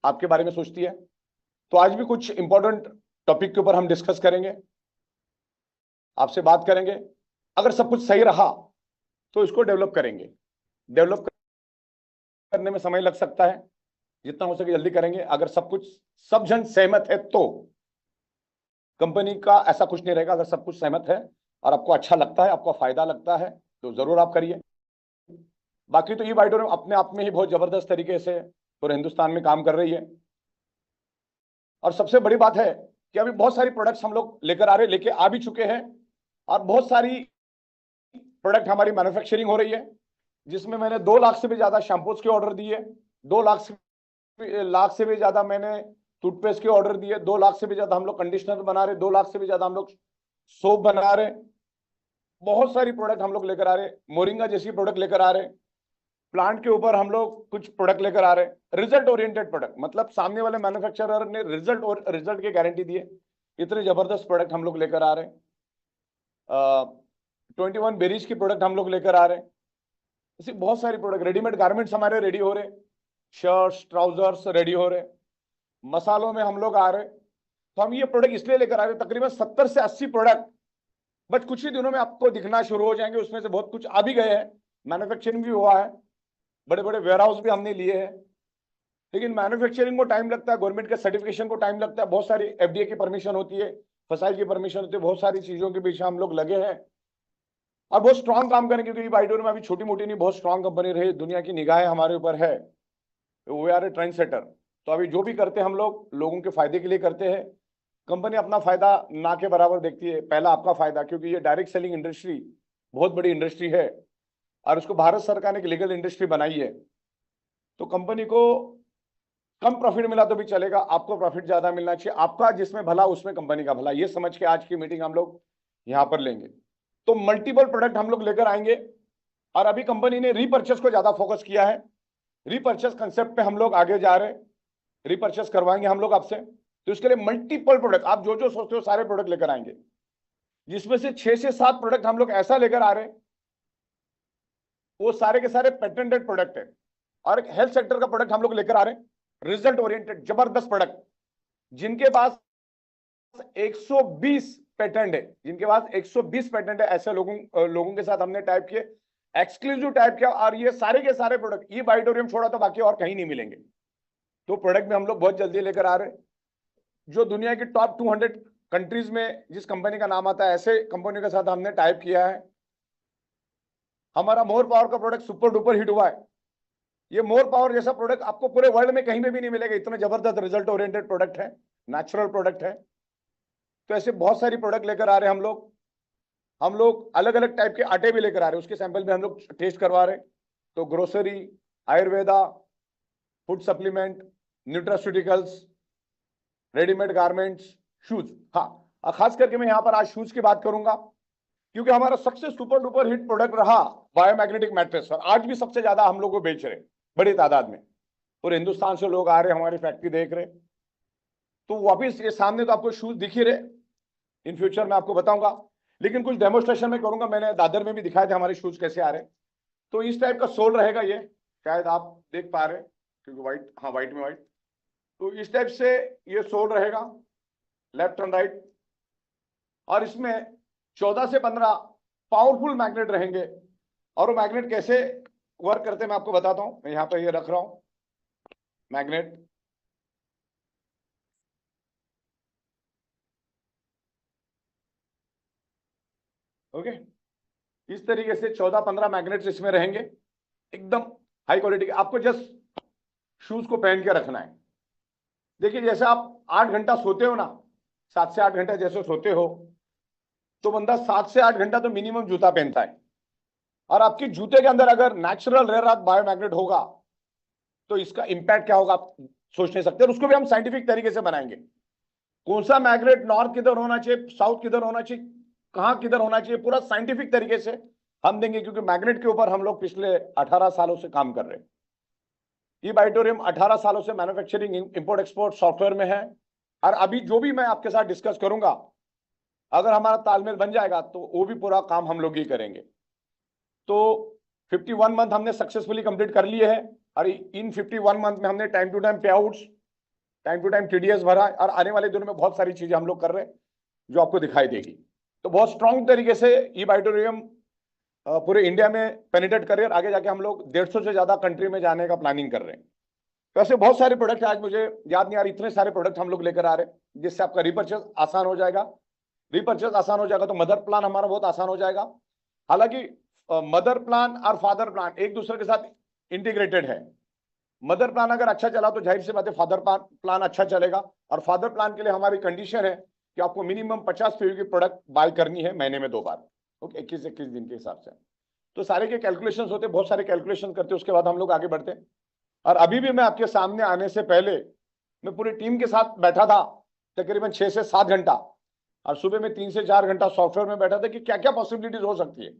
आपके बारे में सोचती है। तो आज भी कुछ इंपॉर्टेंट टॉपिक के ऊपर हम डिस्कस करेंगे, आपसे बात करेंगे। अगर सब कुछ सही रहा तो इसको डेवलप करेंगे। डेवलप करने में समय लग सकता है, जितना हो सके जल्दी करेंगे। अगर सब जन सहमत है तो कंपनी का ऐसा कुछ नहीं रहेगा। अगर सब कुछ सहमत है और आपको अच्छा लगता है, आपको फायदा लगता है, तो जरूर आप करिए। बाकी तो ई-बाइटोरियम अपने आप में ही बहुत जबरदस्त तरीके से पूरे हिंदुस्तान में काम कर रही है। और सबसे बड़ी बात है कि अभी बहुत सारी प्रोडक्ट्स हम लोग लेके आ भी चुके हैं, और बहुत सारी प्रोडक्ट हमारी मैन्युफैक्चरिंग हो रही है, जिसमें मैंने 2 लाख से भी ज्यादा शैम्पूज के ऑर्डर दिए, 2 लाख से भी ज्यादा मैंने टूथपेस्ट के ऑर्डर दिए, 2 लाख से भी ज्यादा हम लोग कंडीशनर बना रहे, 2 लाख से भी ज्यादा हम लोग सोप बना रहे। बहुत सारी प्रोडक्ट हम लोग लेकर आ रहे, मोरिंगा जैसी प्रोडक्ट लेकर आ रहे, प्लांट के ऊपर हम लोग कुछ प्रोडक्ट लेकर आ रहे, रिजल्ट ओरिएंटेड प्रोडक्ट, मतलब सामने वाले मैन्युफैक्चरर ने रिजल्ट की गारंटी दी है। इतने जबरदस्त प्रोडक्ट हम लोग लेकर आ रहे हैं। 21 बेरीज की प्रोडक्ट हम लोग लेकर आ रहे हैं। ऐसी बहुत सारी प्रोडक्ट, रेडीमेड गारमेंट्स हमारे रेडी हो रहे, शर्ट्स ट्राउजर्स रेडी हो रहे, मसालों में हम लोग आ रहे। तो हम ये प्रोडक्ट इसलिए लेकर आ रहे, तकरीबन 70 से 80 प्रोडक्ट बस कुछ ही दिनों में आपको दिखना शुरू हो जाएंगे। उसमें से बहुत कुछ आ भी गए हैं, मैन्युफैक्चरिंग भी हुआ है, बड़े बड़े वेयर हाउस भी हमने लिए हैं। लेकिन मैन्युफैक्चरिंग को टाइम लगता है, गवर्नमेंट के सर्टिफिकेशन को टाइम लगता है, बहुत सारी एफडीए की परमिशन होती है, फसाई की परमिशन होती है, बहुत सारी चीजों के पीछे हम लोग लगे हैं और बहुत स्ट्रांग काम करें। क्योंकि ई-बाइटोरियम में अभी छोटी मोटी नहीं, बहुत स्ट्रांग कंपनी रही, दुनिया की निगाहें हमारे ऊपर है, we are a trend setter. तो अभी जो भी करते हैं हम लोग लोगों के फायदे के लिए करते हैं। कंपनी अपना फायदा ना के बराबर देखती है, पहला आपका फायदा, क्योंकि ये डायरेक्ट सेलिंग इंडस्ट्री बहुत बड़ी इंडस्ट्री है और उसको भारत सरकार ने एक लीगल इंडस्ट्री बनाई है। तो कंपनी को कम प्रॉफिट मिला तो भी चलेगा, आपको प्रॉफिट ज्यादा मिलना चाहिए। आपका जिसमें भला उसमें कंपनी का भला, ये समझ के आज की मीटिंग हम लोग यहाँ पर लेंगे। तो मल्टीपल प्रोडक्ट हम लोग लेकर आएंगे। और अभी कंपनी ने रीपर्चेस को ज्यादा फोकस किया है, रीपर्चेस कंसेप्ट पे हम लोग आगे जा रहे हैं, रीपर्चेस करवाएंगे हम लोग आपसे। तो इसके लिए मल्टीपल प्रोडक्ट, आप जो जो सोचते हो सारे प्रोडक्ट लेकर आएंगे, जिसमें से 6 से 7 प्रोडक्ट हम लोग ऐसा लेकर आ रहे हैं, वो सारे के सारे पेटेंटेड प्रोडक्ट है। और एक हेल्थ सेक्टर का प्रोडक्ट हम लोग लेकर आ रहे हैं, रिजल्ट ओरिएंटेड जबरदस्त प्रोडक्ट, जिनके पास 120 पेटेंट है, जिनके पास 120 पेटेंट है। ऐसे लोगों के साथ हमने टाइप किए, एक्सक्लूसिव टाइप किया, और ये सारे के सारे प्रोडक्ट ई-बाइटोरियम छोड़ा तो बाकी और कहीं नहीं मिलेंगे। तो प्रोडक्ट में हम लोग बहुत जल्दी लेकर आ रहे हैं, जो दुनिया की टॉप 200 कंट्रीज में जिस कंपनी का नाम आता है, ऐसे कंपनियों के साथ हमने टाइप किया है। हमारा मोर पावर का प्रोडक्ट सुपर डुपर हिट हुआ है। ये मोर पावर जैसा प्रोडक्ट आपको पूरे वर्ल्ड में कहीं में भी नहीं मिलेगा, इतना जबरदस्त रिजल्ट ओरिएंटेड प्रोडक्ट है, नेचुरल प्रोडक्ट है। तो ऐसे बहुत सारी प्रोडक्ट लेकर आ रहे हैं हम लोग। हम लोग अलग अलग टाइप के आटे भी लेकर आ रहे हैं, उसके सैंपल भी हम लोग टेस्ट करवा रहे हैं। तो grocery, Ayurveda, food supplement, nutraceuticals, readymade garments, shoes. हाँ, खास करके मैं यहाँ पर आज शूज की बात करूंगा, क्योंकि हमारा सबसे सुपर डुपर हिट प्रोडक्ट रहा बायोमैग्नेटिक मैट्रेस, और आज भी सबसे ज्यादा हम लोग को बेच रहे बड़ी तादाद में। पूरे हिंदुस्तान से लोग आ रहे, हमारी फैक्ट्री देख रहे। तो वापिस ये सामने तो आपको शूज दिख ही रहे, इन फ्यूचर मैं आपको बताऊंगा, लेकिन कुछ डेमोस्ट्रेशन में करूंगा। मैंने दादर में भी दिखाए थे हमारे शूज कैसे आ रहे। तो इस टाइप का सोल रहेगा, ये शायद आप देख पा रहे हैं क्योंकि व्हाइट, हाँ व्हाइट में व्हाइट। तो इस टाइप से ये सोल रहेगा, लेफ्ट एंड राइट। और इसमें 14 से 15 पावरफुल मैग्नेट रहेंगे। और वो मैग्नेट कैसे वर्क करते हैं मैं आपको बताता हूं। मैं यहाँ पर ये रख रहा हूं मैग्नेट। ओके, इस तरीके से 14-15 मैग्नेट्स इसमें रहेंगे, एकदम हाई क्वालिटी के। आपको जस्ट शूज को पहन के रखना है। देखिए, जैसे आप 8 घंटा सोते हो ना, 7 से 8 घंटा जैसे सोते हो, तो बंदा 7 से 8 घंटा तो मिनिमम जूता पहनता है। और आपके जूते के अंदर अगर नेचुरल रेयर अर्थ बायोमैग्नेट होगा तो इसका इंपैक्ट क्या होगा आप सोच नहीं सकते। और उसको भी हम साइंटिफिक तरीके से बनाएंगे। कौन सा मैग्नेट नॉर्थ किधर होना चाहिए, साउथ किधर होना चाहिए, कहां किधर होना चाहिए, पूरा साइंटिफिक तरीके से हम देंगे। क्योंकि मैग्नेट के ऊपर हम लोग पिछले 18 सालों से काम कर रहे हैं। ई-बाइटोरियम 18 सालों से मैन्युफैक्चरिंग, इंपोर्ट एक्सपोर्ट सॉफ्टवेयर में है। और अभी जो भी मैं आपके साथ डिस्कस करूंगा, अगर हमारा तालमेल बन जाएगा तो वो भी पूरा काम हम लोग ही करेंगे। तो 51 मंथ हमने सक्सेसफुली कंप्लीट कर लिए हैं। और इन 51 मंथ में हमने टाइम टू टाइम पे आउट्स टाइम टू टाइम टीडीएस भरा है, और आने वाले दिनों में बहुत सारी चीजें हम लोग कर रहे हैं जो आपको दिखाई देगी। तो बहुत स्ट्रांग तरीके से ई बायोटेरियम पूरे इंडिया में पेनिट्रेट कर रहे हैं, आगे जाके हम लोग 150 से ज्यादा कंट्री में जाने का प्लानिंग कर रहे हैं। वैसे बहुत सारे प्रोडक्ट आज मुझे याद नहीं आ रही, इतने सारे प्रोडक्ट हम लोग लेकर आ रहे हैं जिससे आपका रिपर्चेस आसान हो जाएगा। रिपर्चेस आसान हो जाएगा तो मदर प्लान हमारा बहुत आसान हो जाएगा। हालांकि मदर प्लान और फादर प्लान एक दूसरे के साथ इंटीग्रेटेड है। मदर प्लान अगर अच्छा चला तो जाहिर सी बात है फादर प्लान अच्छा चलेगा। और फादर प्लान के लिए हमारी कंडीशन है कि आपको मिनिमम 50 पीवी की प्रोडक्ट बाय करनी है महीने में 2 बार, ओके, 21 दिन के हिसाब से। तो सारे के कैलकुलेशंस होते, बहुत सारे कैलकुलेशन करते, उसके बाद हम लोग आगे बढ़ते हैं। और अभी भी मैं आपके सामने आने से पहले मैं पूरी टीम के साथ बैठा था तकरीबन 6 से 7 घंटा, और सुबह में 3 से 4 घंटा सॉफ्टवेयर में बैठा था कि क्या क्या पॉसिबिलिटीज हो सकती है।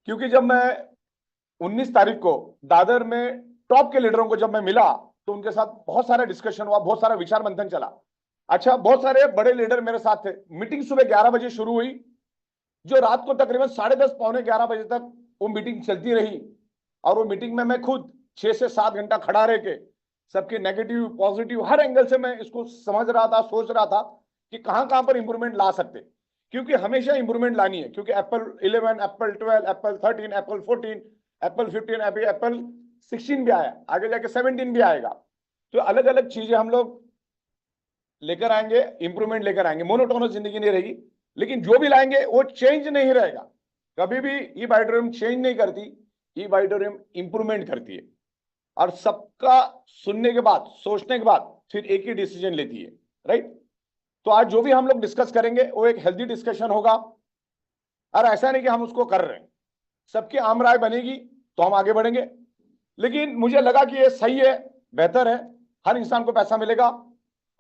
क्योंकि जब मैं 19 तारीख को दादर में टॉप के लीडरों को जब मैं मिला तो उनके साथ बहुत सारा डिस्कशन हुआ, बहुत सारा विचार मंथन चला। अच्छा, बहुत सारे बड़े लीडर मेरे साथ थे। मीटिंग सुबह 11 बजे शुरू हुई, जो रात को तकरीबन 10:30 पौने 11 बजे तक वो मीटिंग चलती रही। और वो मीटिंग में मैं खुद 6 से 7 घंटा खड़ा रह के सबके नेगेटिव पॉजिटिव हर एंगल से मैं इसको समझ रहा था, सोच रहा था कि कहां कहां पर इंप्रूवमेंट ला सकते, क्योंकि हमेशा इंप्रूवमेंट लानी है। क्योंकि Apple 11, Apple 12, Apple 13, Apple 14, Apple 15, अभी एप्पल 16 भी आया, आगे जाके 17 भी आएगा। तो अलग अलग चीजें हम लोग लेकर आएंगे, इंप्रूवमेंट लेकर आएंगे। मोनोटोनस जिंदगी नहीं रहेगी, लेकिन जो भी लाएंगे वो चेंज नहीं रहेगा। कभी भी ई बायोटेरियम चेंज नहीं करती, ई बायोटेरियम इंप्रूवमेंट करती है। और सबका सुनने के बाद, सोचने के बाद फिर एक ही डिसीजन लेती है, राइट। तो आज जो भी हम लोग डिस्कस करेंगे वो एक हेल्दी डिस्कशन होगा, और ऐसा नहीं कि हम उसको कर रहे हैं। सबकी आम राय बनेगी तो हम आगे बढ़ेंगे। लेकिन मुझे लगा कि ये सही है, बेहतर है, हर इंसान को पैसा मिलेगा,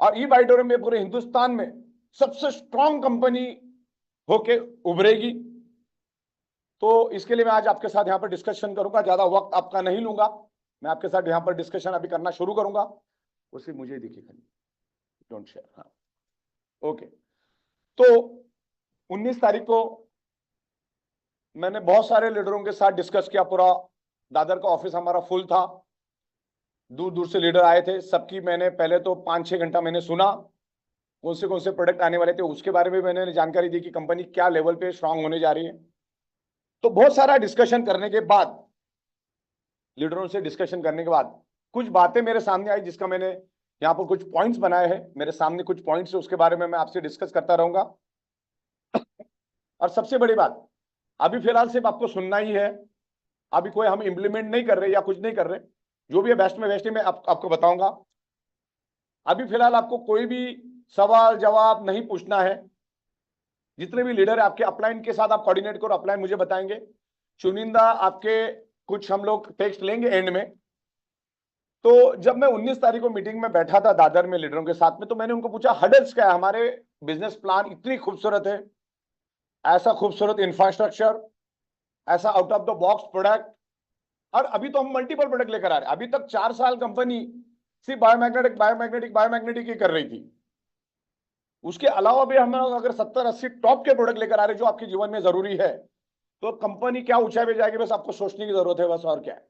और ई बायोटेरियम में पूरे हिंदुस्तान में सबसे स्ट्रांग कंपनी होके उभरेगी। तो इसके लिए मैं आज आपके साथ यहाँ पर डिस्कशन करूंगा, ज्यादा वक्त आपका नहीं लूंगा, मैं आपके साथ यहाँ पर डिस्कशन अभी करना शुरू करूंगा। उसी मुझे दिखी खाली, डोंट शेयर, हाँ, ओके। तो 19 तारीख को मैंने बहुत सारे लीडरों के साथ डिस्कस किया। पूरा दादर का ऑफिस हमारा फुल था, दूर दूर से लीडर आए थे। सबकी मैंने पहले तो 5-6 घंटा मैंने सुना कौन से प्रोडक्ट आने वाले थे, उसके बारे में मैंने जानकारी दी कि कंपनी क्या लेवल पे स्ट्रांग होने जा रही है। तो बहुत सारा डिस्कशन करने के बाद, लीडरों से डिस्कशन करने के बाद कुछ बातें मेरे सामने आई, जिसका मैंने यहाँ पर कुछ पॉइंट्स बनाए हैं। मेरे सामने कुछ पॉइंट्स है, उसके बारे में मैं आपसे डिस्कस करता रहूंगा। और सबसे बड़ी बात, अभी फिलहाल सिर्फ आपको सुनना ही है, अभी कोई हम इंप्लीमेंट नहीं कर रहे या कुछ नहीं कर रहे। जो भी है बेस्ट में बेस्ट ही मैं आपको बताऊंगा। अभी फिलहाल आपको कोई भी सवाल जवाब नहीं पूछना है। जितने भी लीडर है आपके अपलाइन के साथ आप कोऑर्डिनेट करो, अपलाइन मुझे बताएंगे। चुनिंदा आपके कुछ हम लोग टेक्स्ट लेंगे एंड में। तो जब मैं 19 तारीख को मीटिंग में बैठा था दादर में लीडरों के साथ में, तो मैंने उनको पूछा हर्डल्स क्या है। हमारे बिजनेस प्लान इतनी खूबसूरत है, ऐसा खूबसूरत इंफ्रास्ट्रक्चर, ऐसा out of the box product, और अभी तो हम मल्टीपल प्रोडक्ट लेकर आ रहे हैं। अभी तक 4 साल कंपनी सिर्फ बायोमैग्नेटिक ही कर रही थी। उसके अलावा भी हम अगर 70-80 टॉप के प्रोडक्ट लेकर आ रहे हैं जो आपके जीवन में जरूरी है, तो कंपनी क्या ऊंचाई पे जाएगी, बस आपको सोचने की जरूरत है, बस, और क्या है।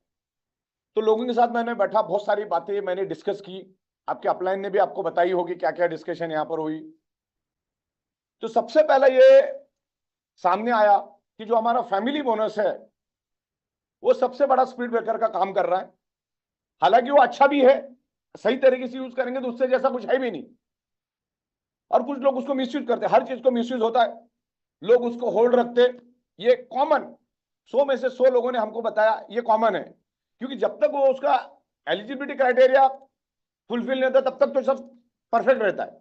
तो लोगों के साथ मैंने बैठा, बहुत सारी बातें मैंने डिस्कस की। आपके अपलाइन ने भी आपको बताई होगी क्या क्या डिस्कशन यहाँ पर हुई। तो सबसे पहले ये सामने आया कि जो हमारा फैमिली बोनस है वो सबसे बड़ा स्पीड ब्रेकर का काम कर रहा है। हालांकि वो अच्छा भी है, सही तरीके से यूज करेंगे तो उससे जैसा कुछ है भी नहीं। और कुछ लोग उसको मिसयूज करते हैं, हर चीज को मिसयूज होता है, लोग उसको होल्ड रखते। ये कॉमन, 100 में से 100 लोगों ने हमको बताया ये कॉमन है। क्योंकि जब तक वो उसका एलिजिबिलिटी क्राइटेरिया फुलफिल नहीं होता तब तक तो सब परफेक्ट रहता है।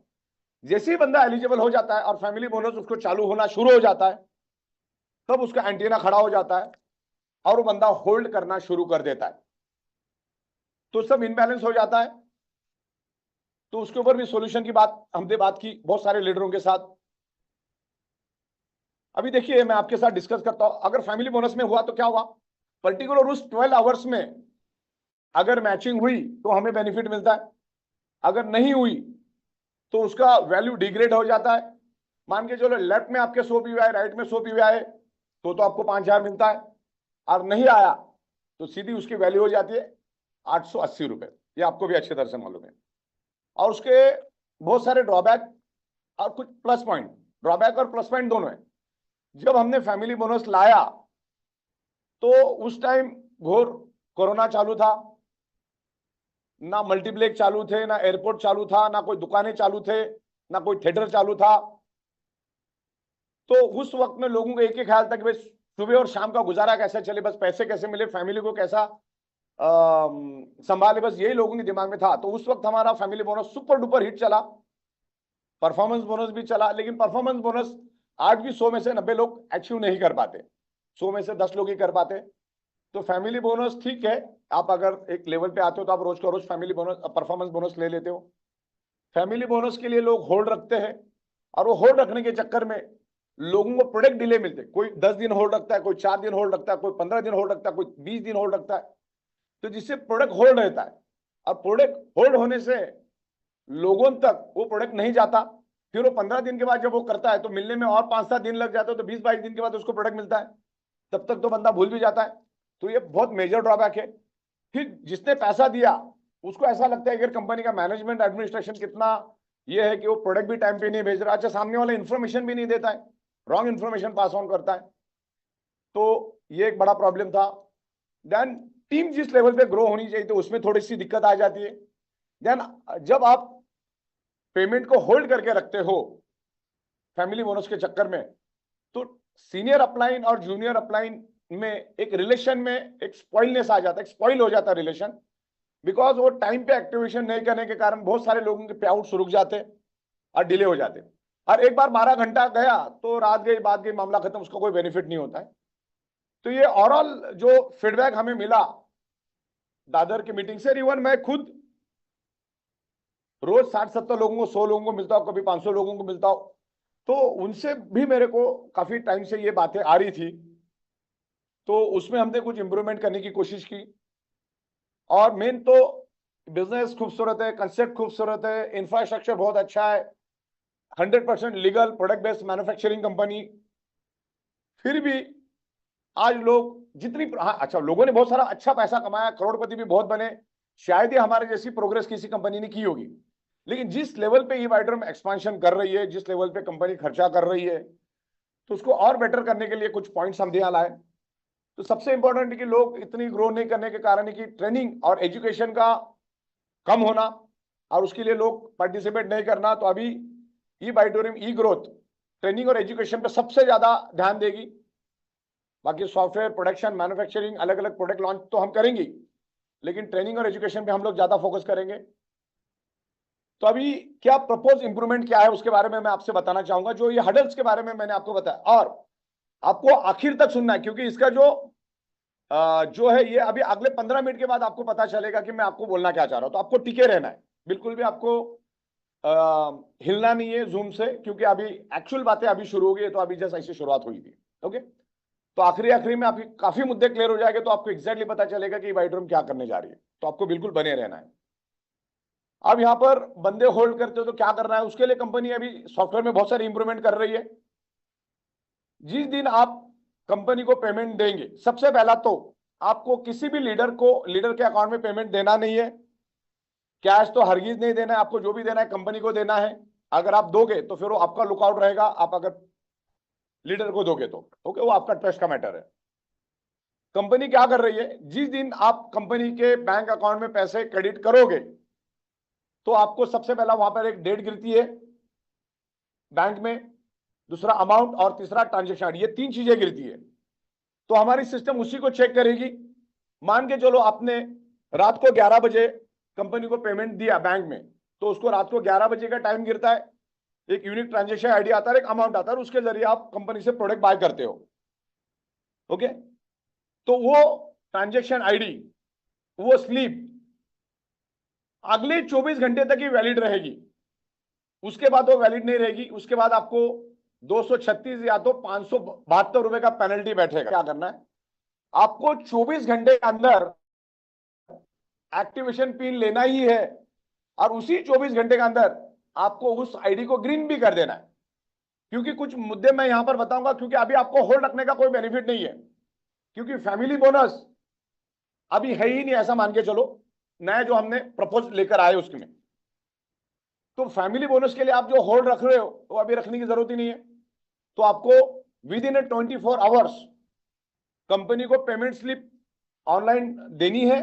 जैसे ही बंदा एलिजिबल हो जाता है और फैमिली बोनस उसको चालू होना शुरू हो जाता है, तब उसका एंटीना खड़ा हो जाता है और वो बंदा होल्ड करना शुरू कर देता है, तो सब इनबैलेंस हो जाता है। तो उसके ऊपर भी सॉल्यूशन की बात हमने बात की बहुत सारे लीडरों के साथ। अभी देखिए मैं आपके साथ डिस्कस करता हूं, अगर फैमिली बोनस में हुआ तो क्या हुआ, पर्टिकुलर उस 12 आवर्स में अगर मैचिंग हुई तो हमें बेनिफिट मिलता है, अगर नहीं हुई तो उसका वैल्यू डिग्रेड हो जाता है। मान के चलो लेफ्ट में आपके 100 पीवी आए, राइट में 100 पीवी आए, तो आपको 5,000 मिलता है, और नहीं आया तो सीधी उसकी वैल्यू हो जाती है 880 रुपए। ये आपको भी अच्छी तरह से मालूम है। और उसके बहुत सारे ड्रॉबैक और कुछ प्लस पॉइंट, ड्रॉबैक और प्लस पॉइंट दोनों है। जब हमने फैमिली बोनस लाया तो उस टाइम घोर कोरोना चालू था, ना मल्टीप्लेक्स चालू थे, ना एयरपोर्ट चालू था, ना कोई दुकानें चालू थे, ना कोई थिएटर चालू था। तो उस वक्त में लोगों को एक ही ख्याल था कि भाई सुबह और शाम का गुजारा कैसे चले, बस पैसे कैसे मिले, फैमिली को कैसा संभाले, बस यही लोगों के दिमाग में था। तो उस वक्त हमारा family bonus super duper hit चला, परफॉर्मेंस बोनस भी चला। लेकिन परफॉर्मेंस बोनस आज भी 100 में से 90 लोग अचीव नहीं कर पाते, 100 में से 10 लोग ही कर पाते। तो फैमिली बोनस ठीक है, आप अगर एक लेवल पे आते हो तो आप रोज का रोज फैमिली बोनस, परफॉर्मेंस बोनस ले लेते हो। फैमिली बोनस के लिए लोग होल्ड रखते हैं, और वो होल्ड रखने के चक्कर में लोगों को प्रोडक्ट डिले मिलते, कोई 10 दिन होल्ड रखता है, कोई 4 दिन होल्ड रखता है, कोई 15 दिन होल्ड रखता है, कोई 20 दिन होल्ड रखता है। तो जिससे प्रोडक्ट होल्ड रहता है, और प्रोडक्ट होल्ड होने से लोगों तक वो प्रोडक्ट नहीं जाता, फिर वो 15 दिन के बाद जब वो करता है तो मिलने में और 5-7 दिन लग जाते हैं, तो 20-22 दिन के बाद उसको प्रोडक्ट मिलता है, तब तक तो बंदा भूल भी जाता है। तो ये बहुत मेजर ड्रॉबैक है। फिर जिसने पैसा दिया उसको ऐसा लगता है कि कंपनी का मैनेजमेंट एडमिनिस्ट्रेशन कितना ये है कि वो प्रोडक्ट भी टाइम पे नहीं भेज रहा, अच्छा सामने वाला इन्फॉर्मेशन भी नहीं देता है, रॉन्ग इन्फॉर्मेशन पास ऑन करता है। तो ये एक बड़ा प्रॉब्लम था। देन टीम जिस लेवल पे ग्रो होनी चाहिए तो उसमें थोड़ी सी दिक्कत आ जाती है। देन जब आप पेमेंट को होल्ड करके रखते हो फैमिली बोनस के चक्कर में, तो सीनियर अपलाइन और जूनियर अपलाइन में एक रिलेशन में एक स्पॉइलनेस आ जाता है, स्पॉइल हो जाता है रिलेशन, बिकॉज वो टाइम पे एक्टिवेशन नहीं करने के कारण बहुत सारे लोगों के पे आउट्स रुक जाते हैं और डिले हो जाते हैं। और एक बार 12 घंटा गया तो रात गई बात गई, मामला खत्म, उसका कोई बेनिफिट नहीं होता है। तो ये ओवरऑल जो फीडबैक हमें मिला दादर की मीटिंग से, इवन मैं खुद रोज 60-70 लोगों को, 100 लोगों को मिलता हूं, कभी 500 लोगों को मिलता हूं, तो उनसे भी मेरे को काफी टाइम से ये बातें आ रही थी। तो उसमें हमने कुछ इंप्रूवमेंट करने की कोशिश की। और मेन तो बिजनेस खूबसूरत है, कंसेप्ट खूबसूरत है, इंफ्रास्ट्रक्चर बहुत अच्छा है, 100% legal product based manufacturing company. फिर भी आज लोग जितनी, हाँ अच्छा, लोगों ने बहुत सारा अच्छा पैसा कमाया, करोड़पति भी बहुत बने, शायद ही हमारे जैसी प्रोग्रेस किसी कंपनी ने की होगी। लेकिन जिस लेवल पे ई-वाइडरम एक्सपांशन कर रही है, जिस लेवल पे कंपनी खर्चा कर रही है, तो उसको और बेटर करने के लिए कुछ पॉइंट्स हम ध्यान लाए। तो सबसे इंपॉर्टेंट है कि लोग इतनी ग्रो नहीं करने के कारण है कि ट्रेनिंग और एजुकेशन का कम होना, और उसके लिए लोग पार्टिसिपेट नहीं करना। तो अभी ई-वाइडरम ई ग्रोथ ट्रेनिंग और एजुकेशन पे सबसे ज्यादा ध्यान देगी। बाकी सॉफ्टवेयर प्रोडक्शन मैन्युफैक्चरिंग अलग अलग प्रोडक्ट लॉन्च तो हम करेंगे, लेकिन ट्रेनिंग और एजुकेशन पे हम लोग ज्यादा फोकस करेंगे। तो अभी क्या प्रपोज इंप्रूवमेंट क्या है उसके बारे में मैं आपसे बताना चाहूंगा। जो ये हडल्स के बारे में मैंने आपको बताया, और आपको आखिर तक सुनना है, क्योंकि इसका जो है ये अभी अगले 15 मिनट के बाद आपको पता चलेगा कि मैं आपको बोलना क्या चाह रहा हूं। तो आपको टिके रहना है, बिल्कुल भी आपको हिलना नहीं है जूम से, क्योंकि अभी एक्चुअल बातें अभी शुरू हो गई है। तो अभी जस्ट ऐसी शुरुआत हुई थी। ओके, तो आखिरी में आपकी काफी मुद्दे क्लियर हो जाएंगे, तो आपको एग्जैक्टली पता चलेगा कि ई-वाइडरम क्या करने जा रही है। तो आपको बिल्कुल बने रहना है। अब यहाँ पर बंदे होल्ड करते हो तो क्या करना है, उसके लिए कंपनी अभी सॉफ्टवेयर में बहुत सारी इंप्रूवमेंट कर रही है। जिस दिन आप कंपनी को पेमेंट देंगे, सबसे पहला तो आपको किसी भी लीडर के अकाउंट में पेमेंट देना नहीं है। कैश तो हरगिज नहीं देना है, आपको जो भी देना है कंपनी को देना है। अगर आप दोगे तो फिर वो आपका लुकआउट रहेगा, आप अगर लीडर को दोगे तो ओके, वो आपका ट्रस्ट का मैटर है। कंपनी क्या कर रही है, जिस दिन आप कंपनी के बैंक अकाउंट में पैसे क्रेडिट करोगे तो आपको सबसे पहला वहां पर एक डेट गिरती है बैंक में, दूसरा अमाउंट और तीसरा ट्रांजेक्शन, ये 3 चीजें गिरती है। तो हमारी सिस्टम उसी को चेक करेगी। मान के चलो आपने रात को 11 बजे कंपनी को पेमेंट दिया बैंक में, तो उसको रात को 11 बजे का टाइम गिरता है, एक यूनिक ट्रांजेक्शन आईडी आता है, एक अमाउंट आता है, उसके जरिए आप कंपनी से प्रोडक्ट बाय करते हो। ओके, तो वो ट्रांजेक्शन आईडी, वो स्लिप अगले 24 घंटे तक ही वैलिड रहेगी, उसके बाद वो वैलिड नहीं रहेगी। उसके बाद आपको 236 या तो 572 रुपए का पेनल्टी बैठेगा। क्या करना है, आपको 24 घंटे के अंदर एक्टिवेशन पिन लेना ही है, और उसी 24 घंटे के अंदर आपको उस आईडी को ग्रीन भी कर देना है। क्योंकि कुछ मुद्दे मैं यहां पर बताऊंगा, क्योंकि अभी आपको होल्ड रखने का कोई बेनिफिट नहीं है, क्योंकि फैमिली बोनस अभी है ही नहीं, ऐसा मान के चलो, नया जो हमने प्रपोज लेकर आए उसमें। तो फैमिली बोनस के लिए आप जो होल्ड रख रहे हो वो अभी रखने की जरूरत ही नहीं है। तो आपको विद इन 24 आवर्स कंपनी को पेमेंट स्लिप ऑनलाइन देनी है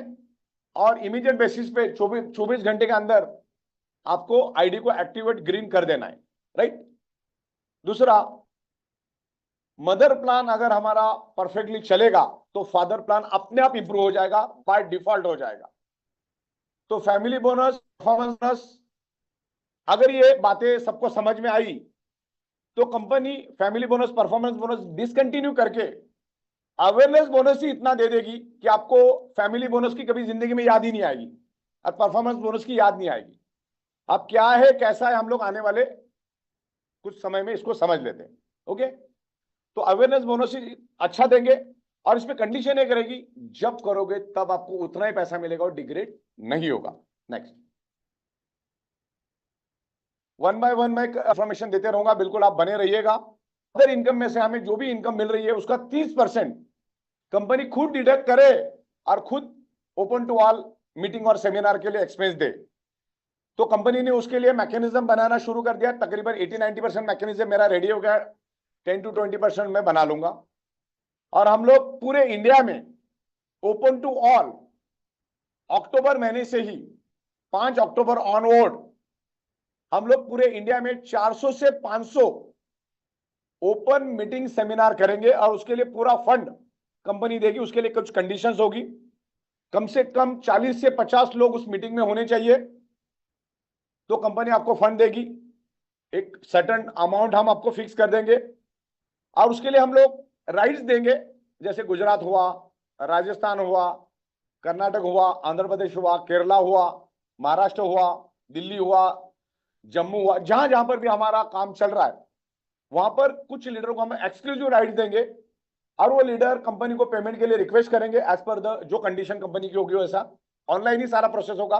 और इमीडिएट बेसिस पे 24 घंटे के अंदर आपको आईडी को एक्टिवेट ग्रीन कर देना है, राइट। दूसरा, मदर प्लान अगर हमारा परफेक्टली चलेगा तो फादर प्लान अपने आप इंप्रूव हो जाएगा, बाय डिफॉल्ट हो जाएगा। तो फैमिली बोनस, परफॉर्मेंस बोनस, अगर ये बातें सबको समझ में आई तो company family bonus, performance bonus discontinue करके अवेयरनेस बोनस ही इतना दे देगी कि आपको फैमिली बोनस की कभी जिंदगी में याद ही नहीं आएगी और परफॉर्मेंस बोनस की याद नहीं आएगी। अब क्या है कैसा है हम लोग आने वाले कुछ समय में इसको समझ लेते हैं। ओके, तो अवेयरनेस बोनस ही अच्छा देंगे और इसमें कंडीशन एक रहेगी, जब करोगे तब आपको उतना ही पैसा मिलेगा और डिग्रेड नहीं होगा। नेक्स्ट, वन बाय वन मैं इंफॉर्मेशन देते रहूंगा, बिल्कुल आप बने रहिएगा। अदर इनकम में से हमें जो भी इनकम मिल रही है उसका 30% कंपनी खुद डिडक्ट करे और खुद ओपन टू ऑल मीटिंग और सेमिनार के लिए एक्सपेंस दे। तो कंपनी ने उसके लिए मैकेनिज्म बनाना शुरू कर दिया। तकरीबन 80-90% मैकेनिज्म मेरा रेडी हो गया, 10 to 20% मैं बना लूंगा। और हम लोग पूरे इंडिया में ओपन टू ऑल अक्टूबर महीने से ही 5 अक्टूबर ऑनवर्ड हम लोग पूरे इंडिया में 400 से 500 ओपन मीटिंग सेमिनार करेंगे और उसके लिए पूरा फंड कंपनी देगी। उसके लिए कुछ कंडीशंस होगी, कम से कम 40 से 50 लोग उस मीटिंग में होने चाहिए, तो कंपनी आपको फंड देगी। एक सर्टेन अमाउंट हम आपको फिक्स कर देंगे और उसके लिए हम लोग राइट्स देंगे, जैसे गुजरात हुआ, राजस्थान हुआ, कर्नाटक हुआ, आंध्र प्रदेश हुआ, केरला हुआ, महाराष्ट्र हुआ, दिल्ली हुआ, जम्मू हुआ, जहां जहां पर भी हमारा काम चल रहा है वहां पर कुछ लीडर को हम एक्सक्लूसिव राइट्स देंगे और वो लीडर कंपनी को पेमेंट के लिए रिक्वेस्ट करेंगे एज पर द जो कंडीशन कंपनी की होगी वैसा। ऑनलाइन ही सारा प्रोसेस होगा।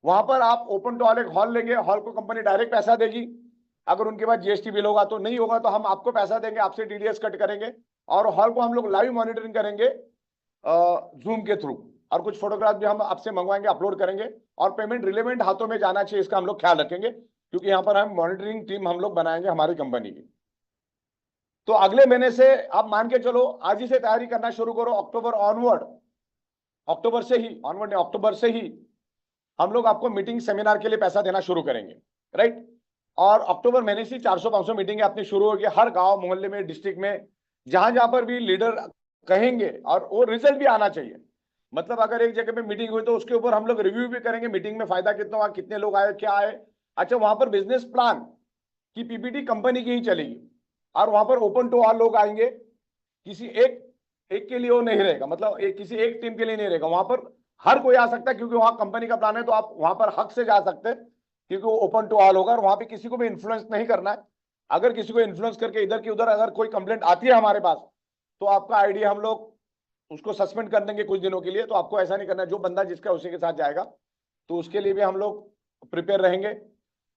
वहां पर आप ओपन टू ऑल एक हॉल लेंगे, हॉल को कंपनी डायरेक्ट पैसा देगी। अगर उनके पास जीएसटी बिल होगा तो, नहीं होगा तो हम आपको पैसा देंगे, आपसे टीडीएस कट करेंगे और हॉल को हम लोग लाइव मॉनिटरिंग करेंगे जूम के थ्रू, और कुछ फोटोग्राफ भी हम आपसे मंगवाएंगे, अपलोड करेंगे और पेमेंट रिलेवेंट हाथों में जाना चाहिए, इसका हम लोग ख्याल रखेंगे, क्योंकि यहाँ पर हम मॉनिटरिंग टीम हम लोग बनाएंगे हमारी कंपनी की। तो अगले महीने से आप मान के चलो, आज ही से तैयारी करना शुरू करो, अक्टूबर ऑनवर्ड, अक्टूबर से ही ऑनवर्ड नहीं, अक्टूबर से ही हम लोग आपको मीटिंग सेमिनार के लिए पैसा देना शुरू करेंगे, राइट। और अक्टूबर महीने से 400-500 मीटिंग अपनी शुरू होगी हर गांव मोहल्ले में, डिस्ट्रिक्ट में, जहां जहां पर भी लीडर कहेंगे, और वो रिजल्ट भी आना चाहिए। मतलब अगर एक जगह पे मीटिंग हुई तो उसके ऊपर हम लोग रिव्यू भी करेंगे, मीटिंग में फायदा कितना हुआ, कितने लोग आए, क्या आए। अच्छा, वहां पर बिजनेस प्लान की पीपीटी कंपनी की ही चलेगी और वहां पर ओपन टू ऑल लोग आएंगे, किसी एक के लिए वो नहीं रहेगा, मतलब किसी एक टीम के लिए नहीं रहेगा, वहां पर हर कोई आ सकता है, क्योंकि वहां कंपनी का प्लान है, तो आप वहां पर हक से जा सकते हैं, क्योंकि वो ओपन टू ऑल होगा और वहां पे किसी को भी इन्फ्लुएंस नहीं करना है। अगर किसी को इन्फ्लुएंस करके इधर की उधर अगर कोई कंप्लेंट आती है हमारे पास, तो आपका आईडी हम लोग उसको सस्पेंड कर देंगे कुछ दिनों के लिए। तो आपको ऐसा नहीं करना है, जो बंदा जिसका उसी के साथ जाएगा, तो उसके लिए भी हम लोग प्रिपेयर रहेंगे।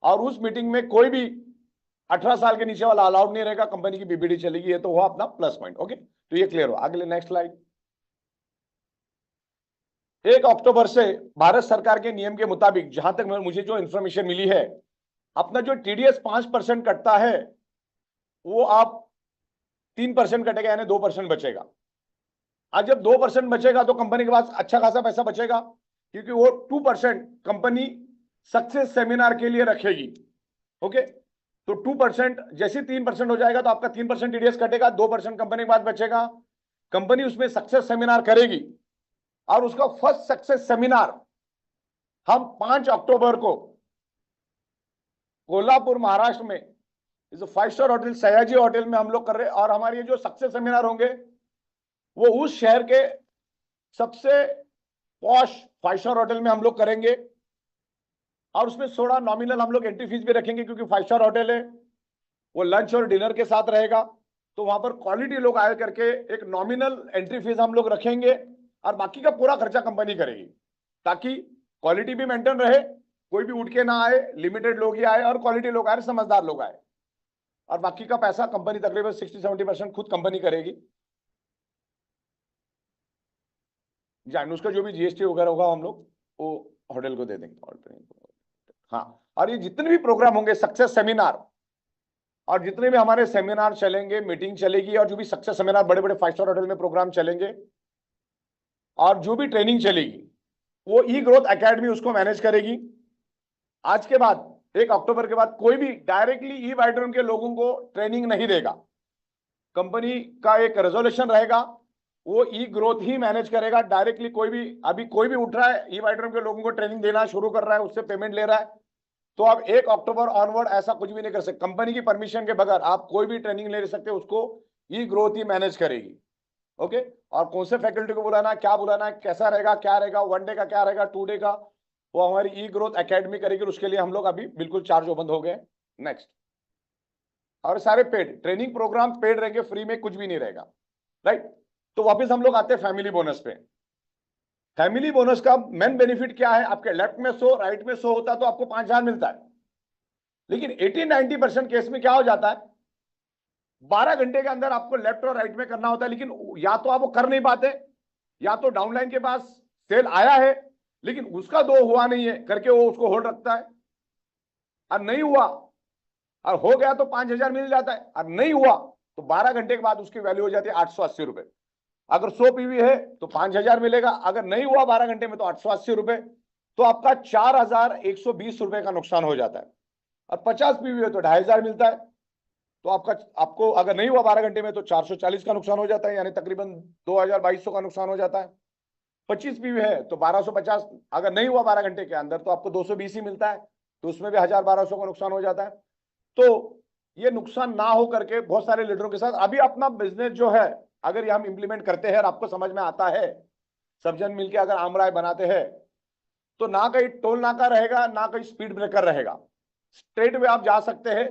और उस मीटिंग में कोई भी 18 साल के नीचे वाला अलाउड नहीं रहेगा, कंपनी की बीबीडी चलेगी, ये तो हुआ अपना प्लस पॉइंट। ओके, तो ये क्लियर हो। अगले नेक्स्ट स्लाइड। 1 अक्टूबर से भारत सरकार के नियम के मुताबिक, जहां तक मुझे जो इंफॉर्मेशन मिली है, अपना जो टीडीएस 5% कटता है वो आप 3% कटेगा, यानी 2% बचेगा। आज जब 2% बचेगा तो कंपनी के पास अच्छा खासा पैसा बचेगा, क्योंकि वो 2% कंपनी सक्सेस सेमिनार के लिए रखेगी। ओके, तो 2% जैसे 3% हो जाएगा तो आपका 3% टीडीएस कटेगा, 2% कंपनी के पास बचेगा। कंपनी उसमें सक्सेस सेमिनार करेगी और उसका फर्स्ट सक्सेस सेमिनार हम 5 अक्टूबर को कोल्हापुर महाराष्ट्र में इस 5 स्टार होटल सयाजी होटल में हम लोग कर रहे हैं। और हमारे ये जो सक्सेस सेमिनार होंगे वो उस शहर के सबसे पॉश 5 स्टार होटल में हम लोग करेंगे और उसमें थोड़ा नॉमिनल हम लोग एंट्री फीस भी रखेंगे, क्योंकि 5 स्टार होटल है, वो लंच और डिनर के साथ रहेगा। तो वहां पर क्वालिटी लोग आए करके एक नॉमिनल एंट्री फीस हम लोग रखेंगे और बाकी का पूरा खर्चा कंपनी करेगी, ताकि क्वालिटी भी मेंटेन रहे, कोई भी उठ के ना आए, लिमिटेड लोग ही आए और क्वालिटी लोग आए, समझदार लोग आए। और बाकी का पैसा कंपनी तकरीबन 60-70% खुद कंपनी करेगी। जान उसका जो भी जीएसटी वगैरह होगा हम लोग वो होटल को दे देंगे। हाँ, और ये जितने भी प्रोग्राम होंगे, सक्सेस सेमिनार, और जितने भी हमारे सेमिनार चलेंगे, मीटिंग चलेगी, और जो भी सक्सेस सेमिनार बड़े बड़े 5 स्टार होटल में प्रोग्राम चलेंगे, और जो भी ट्रेनिंग चलेगी, वो ई ग्रोथ एकेडमी उसको मैनेज करेगी। आज के बाद 1 अक्टूबर के बाद कोई भी डायरेक्टली ई वाइड्रोम के लोगों को ट्रेनिंग नहीं देगा। कंपनी का एक रेजोल्यूशन रहेगा, वो ई ग्रोथ ही मैनेज करेगा। डायरेक्टली कोई भी, अभी कोई भी उठ रहा है ई वाइड्रोम के लोगों को ट्रेनिंग देना शुरू कर रहा है, उससे पेमेंट ले रहा है, तो आप 1 अक्टूबर ऑनवर्ड ऐसा कुछ भी नहीं कर सकते। कंपनी की परमिशन के बगैर आप कोई भी ट्रेनिंग ले सकते, उसको ई ग्रोथ ही मैनेज करेगी। ओके, और कौन से फैकल्टी को बुलाना, क्या बुलाना है, कैसा रहेगा, क्या रहेगा, 1 डे का क्या रहेगा, 2 डे का, वो हमारी ई ग्रोथ एकेडमी करेगी। उसके लिए हम लोग अभी बिल्कुल चार्ज बंद हो गए। नेक्स्ट, और सारे पेड ट्रेनिंग प्रोग्राम पेड रहेंगे, फ्री में कुछ भी नहीं रहेगा, राइट। तो वापस हम लोग आते हैं फैमिली बोनस पे। फैमिली बोनस का मेन बेनिफिट क्या है? आपके लेफ्ट में 100, राइट में 100 होता है तो आपको 5,000 मिलता है। लेकिन 80-90% केस में क्या हो जाता है, 12 घंटे के अंदर आपको लेफ्ट और राइट में करना होता है, लेकिन या तो आप वो कर नहीं पाते, या तो डाउनलाइन के पास सेल आया है लेकिन उसका 2 हुआ नहीं है करके वो उसको होल्ड रखता है, और नहीं हुआ, और हो गया तो 5,000 मिल जाता है, और नहीं हुआ तो 12 घंटे के बाद उसकी वैल्यू हो जाती है 880 रुपए। अगर 100 पीवी है तो 5,000 मिलेगा, अगर नहीं हुआ 12 घंटे में तो 880 रुपए, तो आपका 4,120 रुपए का नुकसान हो जाता है। और 50 पीवी है तो 2,500 मिलता है, तो आपको अगर नहीं हुआ 12 घंटे में तो 440 का नुकसान हो जाता है, यानी तकरीबन 2,200 का नुकसान हो जाता है। 25 पीवी है तो 1,250, अगर नहीं हुआ 12 घंटे के अंदर तो आपको 220 ही मिलता है, तो उसमें भी 1,000-1,200 का नुकसान हो जाता है। तो ये नुकसान ना हो करके बहुत सारे लीडरों के साथ अभी अपना बिजनेस जो है, अगर ये हम इंप्लीमेंट करते हैं और आपको समझ में आता है, सब जन मिलकर अगर आमराय बनाते हैं, तो ना कहीं टोल नाका रहेगा, ना कहीं स्पीड ब्रेकर रहेगा, स्ट्रेट वे आप जा सकते हैं,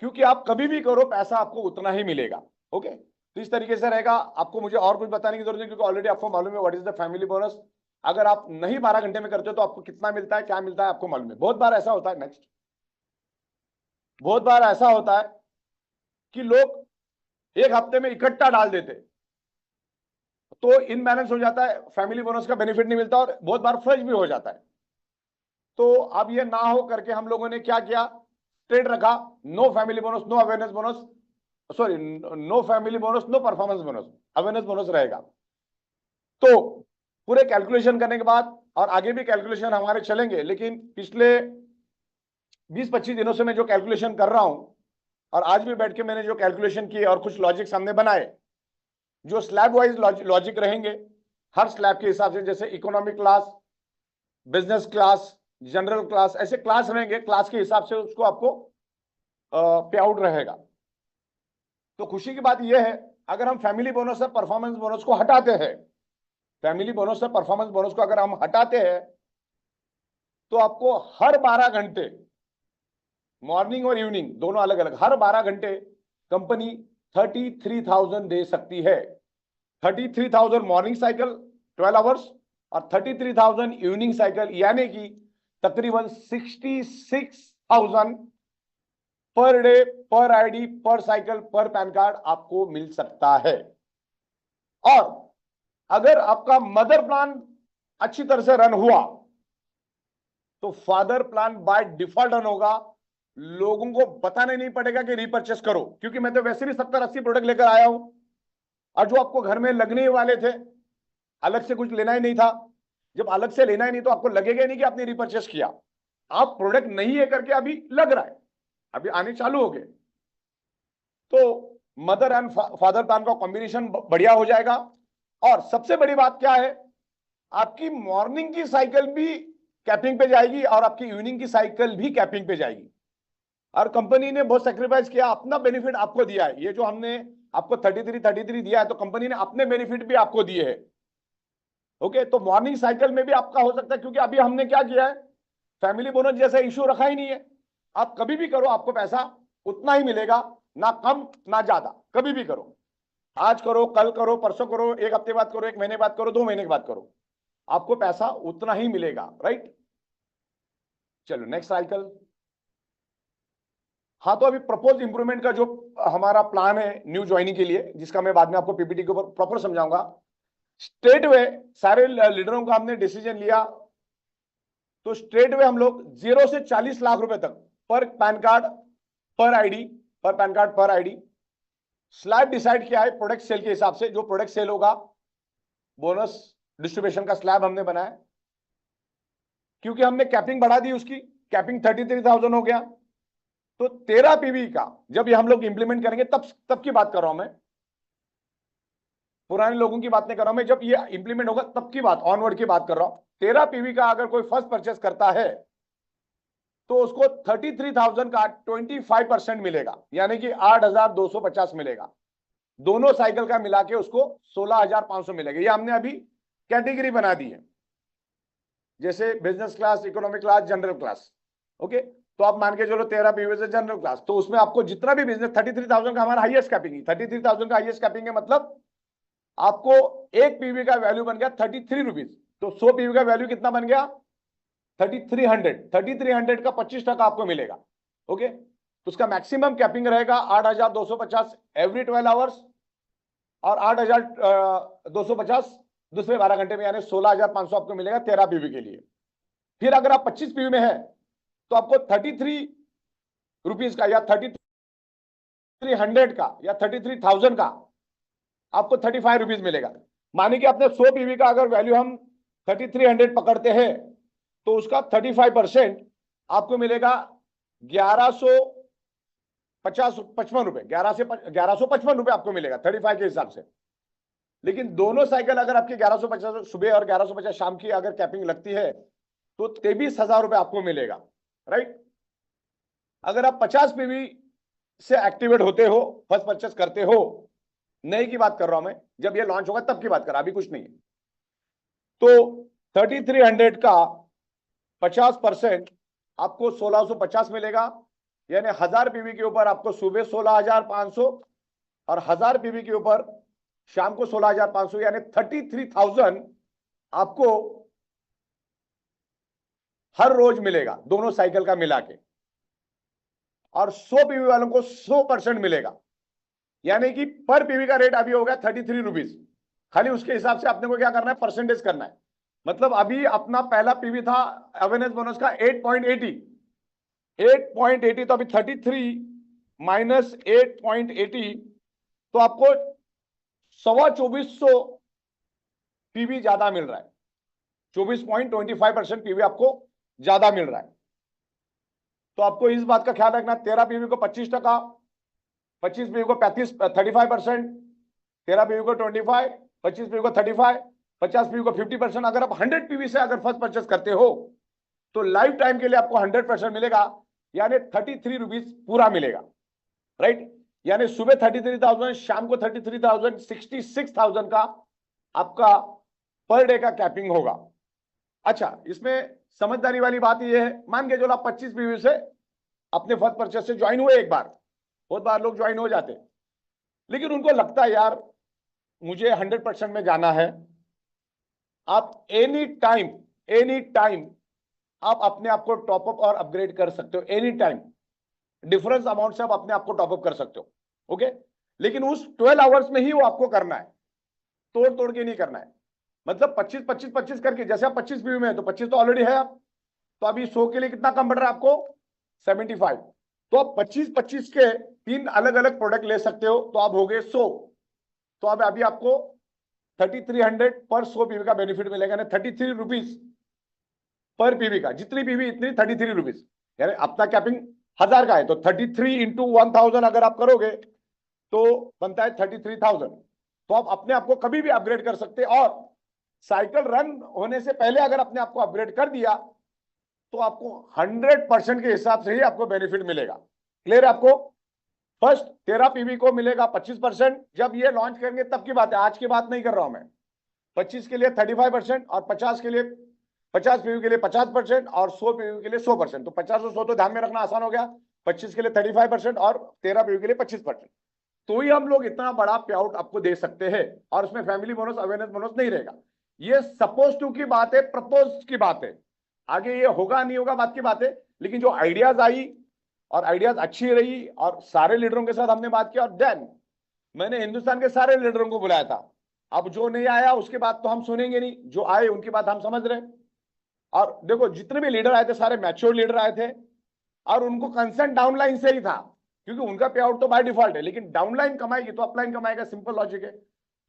क्योंकि आप कभी भी करो पैसा आपको उतना ही मिलेगा। ओके, तो इस तरीके से रहेगा। आपको मुझे और कुछ बताने की जरूरत नहीं, क्योंकि ऑलरेडी आपको मालूम है what is the family bonus. अगर आप नहीं 12 घंटे में करते हो तो आपको कितना मिलता है, क्या मिलता है, आपको मालूम है। बहुत बार ऐसा होता है, नेक्स्ट, बहुत बार ऐसा होता है कि लोग एक हफ्ते में इकट्ठा डाल देते, तो इनबैलेंस हो जाता है, फैमिली बोनस का बेनिफिट नहीं मिलता, और बहुत बार फ्लश भी हो जाता है। तो अब ये ना हो करके हम लोगों ने क्या किया, स्ट्रेट रखा, no family bonus, no awareness bonus, sorry, no family bonus, no performance bonus, awareness bonus रहेगा। तो पूरे कैलकुलेशन करने के बाद, और आगे भी कैलकुलेशन हमारे चलेंगे, लेकिन पिछले 20-25 दिनों से मैं जो कैलकुलेशन कर रहा हूं, और आज भी बैठ के मैंने जो कैलकुलेशन किए और कुछ लॉजिक सामने बनाए, जो स्लैब वाइज लॉजिक रहेंगे, हर स्लैब के हिसाब से, जैसे economic class, business class, general class, ऐसे क्लास रहेंगे, क्लास के हिसाब से उसको आपको पे आउट रहेगा। तो खुशी की बात यह है, अगर हम फैमिली बोनस और परफॉर्मेंस बोनस को हटाते हैं, फैमिली बोनस और परफॉर्मेंस बोनस को अगर हम हटाते हैं, तो आपको हर 12 घंटे, मॉर्निंग और इवनिंग दोनों अलग अलग, हर 12 घंटे कंपनी 33,000 दे सकती है। 33,000 मॉर्निंग साइकिल 12 आवर्स, और 33,000 इवनिंग साइकिल, यानी कि तकरीबन 66,000 पर डे, पर आईडी, पर साइकिल, पर पैन कार्ड आपको मिल सकता है। और अगर आपका मदर प्लान अच्छी तरह से रन हुआ तो father plan by default run होगा। लोगों को बताने नहीं पड़ेगा कि रीपरचेस करो, क्योंकि मैं तो वैसे भी 70-80 प्रोडक्ट लेकर आया हूं, और जो आपको घर में लगने वाले थे, अलग से कुछ लेना ही नहीं था। जब अलग से लेना ही नहीं तो आपको लगेगा ही नहीं कि आपने रीपरचेस किया। आप प्रोडक्ट नहीं है करके अभी लग रहा है, अभी आने चालू हो गए, तो मदर एंड फादर प्लान का कॉम्बिनेशन बढ़िया हो जाएगा। और सबसे बड़ी बात क्या है, आपकी मॉर्निंग की साइकिल भी कैपिंग पे जाएगी, और आपकी इवनिंग की साइकिल भी कैपिंग पे जाएगी। और कंपनी ने बहुत सेक्रीफाइस किया, अपना बेनिफिट आपको दिया है। ये जो हमने आपको 33 दिया है, तो कंपनी ने अपने बेनिफिट भी आपको दिए हैं। ओके, तो मॉर्निंग साइकिल में भी आपका हो सकता है, क्योंकि अभी हमने क्या किया है, फैमिली बोनस जैसा इश्यू रखा ही नहीं है। आप कभी भी करो, आपको पैसा उतना ही मिलेगा, ना कम ना ज्यादा। कभी भी करो, आज करो, कल करो, परसों करो, एक हफ्ते बाद करो, 1 महीने बाद करो, 2 महीने के बाद करो, आपको पैसा उतना ही मिलेगा, राइट। चलो नेक्स्ट साइकिल। हाँ, तो अभी प्रपोज इंप्रूवमेंट का जो हमारा प्लान है न्यू ज्वाइनिंग के लिए, जिसका मैं बाद में आपको पीपीटी के ऊपर प्रॉपर समझाऊंगा। स्ट्रेट वे सारे लीडरों का हमने डिसीजन लिया, तो स्ट्रेट वे हम लोग 0 से 40 लाख रुपए तक पर पैन कार्ड पर आईडी, पर पैन कार्ड पर आईडी। स्लैब डिसाइड किया है प्रोडक्ट सेल के हिसाब से, जो प्रोडक्ट सेल होगा बोनस डिस्ट्रीब्यूशन का स्लैब हमने बनाया, क्योंकि हमने कैपिंग बढ़ा दी, उसकी कैपिंग 33,000 हो गया। तो 13 पीवी का जब ये हम लोग इंप्लीमेंट करेंगे तब की बात कर रहा हूं मैं, पुराने लोगों की बात नहीं कर रहा हूं मैं, जब ये इंप्लीमेंट होगा तब की बात, ऑनवर्ड की बात कर रहा हूं। 13 पीवी का अगर कोई फर्स्ट परचेस करता है तो उसको 33,000 का 25% मिलेगा, यानी कि 8,250 मिलेगा। दोनों साइकिल का मिला के उसको 16,500 मिलेगा। ये हमने अभी कैटेगरी बना दी है, जैसे business class, economic class, general class. Okay, तो आप मान के चलो 13 पीवी से जनरल क्लास, तो उसमें आपको जितना भी बिजनेस 33,000 का हमारा हाईएस्ट कैपिंग है, 33,000 का हाईएस्ट कैपिंग है, मतलब आपको एक पीवी का वैल्यू बन गया 33 रुपीज। तो 100 पीवी का वैल्यू कितना बन गया 3300 का 25% आपको मिलेगा। ओके, तो उसका मैक्सिमम कैपिंग रहेगा 8,250 एवरी 12 आवर्स और 8,250 दूसरे 12 घंटे में, यानी 16,500 आपको मिलेगा 13 पीवी के लिए। फिर अगर आप 25 पीवी में है तो आपको 33 रुपीज का या 3300 का या 33,000 का आपको 35 रुपीज मिलेगा। माने कि आपने 100 पीवी का अगर वैल्यू हम 3300 पकड़ते हैं तो उसका 35% आपको मिलेगा 1155 रुपए, 1155 रुपए आपको मिलेगा 35 के हिसाब से। लेकिन दोनों साइकिल अगर आपकी 1150 सुबह और 1150 शाम की अगर कैपिंग लगती है तो 23,000 रुपए आपको मिलेगा, राइट। अगर आप 50 पीवी से एक्टिवेट होते हो, फर्स्ट परचेस करते हो, नई की बात कर रहा हूं मैं, जब ये लॉन्च होगा तब की बात कर रहा, अभी कुछ नहीं है। तो 3300 का 50% आपको 1650 मिलेगा, यानी 1000 पीवी के ऊपर आपको सुबह 16,500 और 1000 पीवी के ऊपर शाम को 16,500, यानी 33,000 आपको हर रोज मिलेगा दोनों साइकिल का मिला के। और 100 पीवी वालों को 100% मिलेगा, यानी कि पर पीवी का रेट अभी हो गया 33 रुपीज। खाली उसके हिसाब से आपने को क्या करना है, परसेंटेज करना है। मतलब अभी अपना पहला पीवी था अवेयरनेस बोनस का 8.80, तो अभी 33 माइनस 8.80 तो आपको 24,25 पीवी ज्यादा मिल रहा है, 24.25% पीवी आपको ज्यादा मिल रहा है। तो आपको इस बात का ख्याल रखना, 13 पीवी को 25%, 25 पीवी को 35%, 13 पीवी को 25, 25 पीवी को 35, 50 पीवी को 50%। अगर आप 100 पीवी से अगर फर्स्ट परचेस करते हो तो लाइफ टाइम के लिए आपको 100% मिलेगा, यानी 33 रुपीज पूरा मिलेगा, राइट। यानी सुबह 33,000, शाम को 33,000, 66,000 का आपका पर डे का कैपिंग होगा। अच्छा, इसमें समझदारी वाली बात यह है, मान के जो आप 25 पीवी से अपने फर्स्ट परचेस से ज्वाइन हुए, एक बार, बहुत बार लोग ज्वाइन हो जाते, लेकिन उनको लगता है यार मुझे 100% में जाना है। आप एनी टाइम आप अपने आप को टॉपअप और अपग्रेड कर सकते हो, एनी टाइम डिफरेंस अमाउंट से आप अपने आप को टॉपअप कर सकते हो। ओके, लेकिन उस 12 आवर्स में ही वो आपको करना है, तोड़ तोड़ के नहीं करना है। मतलब 25 करके, जैसे आप 25 पीवी में है तो 25 तो ऑलरेडी है आप, तो अभी 100 के लिए कितना कम बढ़ रहा है आपको 75, तो आप 25 के 3 अलग अलग प्रोडक्ट ले सकते हो, तो आप हो गए 100। तो अब अभी आपको 3300 पर 100 पीवी का बेनिफिट मिलेगा, यानी 33 रुपीज पर पीवी का, जितनी पीवी इतनी 33 रुपीज, यानी अपना कैपिंग 1000 का है तो 33 इंटू 1000 अगर आप करोगे तो बनता है 33,000। तो आप अपने आप को कभी भी अपग्रेड कर सकते हैं, और साइकिल रन होने से पहले अगर अपने आप को अपग्रेड कर दिया तो आपको 100% के हिसाब से ही आपको बेनिफिट मिलेगा। क्लियर है आपको? फर्स्ट 13 पीवी को मिलेगा 25%, जब ये लॉन्च करेंगे तब की बात है, आज की बात नहीं कर रहा हूं मैं। 25 के लिए 35% और 50 के लिए 50 पीवी के लिए 50% और 100 पीवी के लिए 100%। तो 50 और 100 तो ध्यान में रखना आसान हो गया, 25 के लिए 35% और 13 पीवी के लिए 25%। तो ही हम लोग इतना बड़ा पे आउट आपको दे सकते हैं, और उसमें फैमिली बोनस, अवेयरनेस बोनस नहीं रहेगा। ये सपोज टू की बात है, प्रपोज की बात है, आगे ये होगा नहीं होगा बात की बात है। लेकिन जो आइडियाज आई और आइडियाज अच्छी रही और सारे लीडरों के साथ हमने बात किया, और देन मैंने हिंदुस्तान के सारे लीडरों को बुलाया था। अब जो नहीं आया उसके बाद तो हम सुनेंगे नहीं, जो आए उनकी बात हम समझ रहे हैं। और देखो जितने भी लीडर आए थे सारे मैच्योर लीडर आए थे, और उनको कंसर्न डाउनलाइन से ही था, क्योंकि उनका पे आउट तो बाय डिफॉल्ट है, लेकिन डाउनलाइन कमाएगी तो अपलाइन कमाएगा, सिंपल लॉजिक है।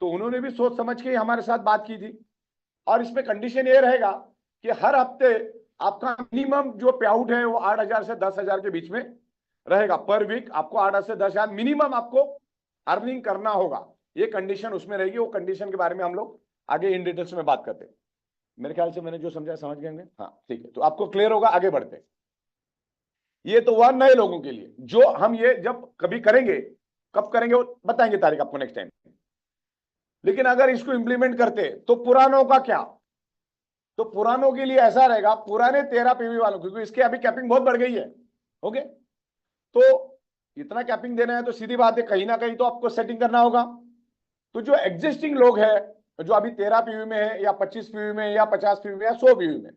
तो उन्होंने भी सोच समझ के हमारे साथ बात की थी। और इसमें कंडीशन ये रहेगा कि हर हफ्ते आपका मिनिमम जो पे आउट है वो 8,000 से 10,000 के बीच में रहेगा। पर वीक आपको 8 से 10,000 मिनिमम आपको अर्निंग करना होगा, ये कंडीशन उसमें रहेगी। वो कंडीशन के बारे में हम लोग आगे इन डिटेल्स में बात करते हैं। मेरे ख्याल से मैंने जो समझा समझ गए होंगे। हाँ ठीक है, तो आपको क्लियर होगा, आगे बढ़ते हैं। ये तो हुआ नए लोगों के लिए। जो हम ये जब कभी करेंगे, कब करेंगे वो बताएंगे तारीख आपको नेक्स्ट टाइम। लेकिन अगर इसको इंप्लीमेंट करते तो पुरानों का क्या? तो पुरानों के लिए ऐसा रहेगा, पुराने 13 पीवी वालों, क्योंकि इसके अभी कैपिंग बहुत बढ़ गई है। ओके, तो इतना कैपिंग देना है तो सीधी बात है कहीं ना कहीं तो आपको सेटिंग करना होगा। तो जो एग्जिस्टिंग लोग हैं, जो अभी 13 पीवी में है या 25 पीवी में या 50 पीवी में या 100 पीवी में,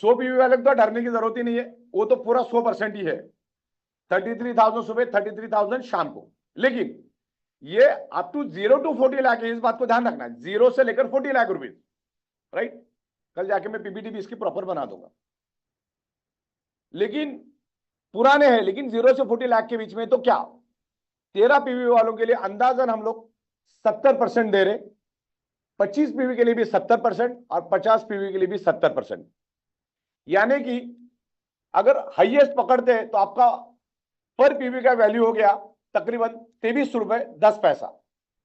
100 पीवी वाले को तो डरने की जरूरत ही नहीं है, वो तो पूरा 100% ही है। 33,000 सुबह, 33,000 शाम को। लेकिन ये अप टू 0 to 40 लाख है, इस बात को ध्यान रखना है, 0 से लेकर 40 लाख रुपीज, राइट। कल जाके मैं पीपीटी भी इसकी प्रॉपर बना दूंगा। लेकिन पुराने हैं, लेकिन 0 से 40 लाख के बीच में, तो क्या 13 पीवी वालों के लिए अंदाजन हम लोग 70% दे रहे, 25 पीवी के लिए भी 70% और 50 पीवी के लिए भी 70%। यानी कि अगर हाईएस्ट पकड़ते हैं तो आपका पर पीवी का वैल्यू हो गया तकरीबन 23 रुपए 10 पैसा।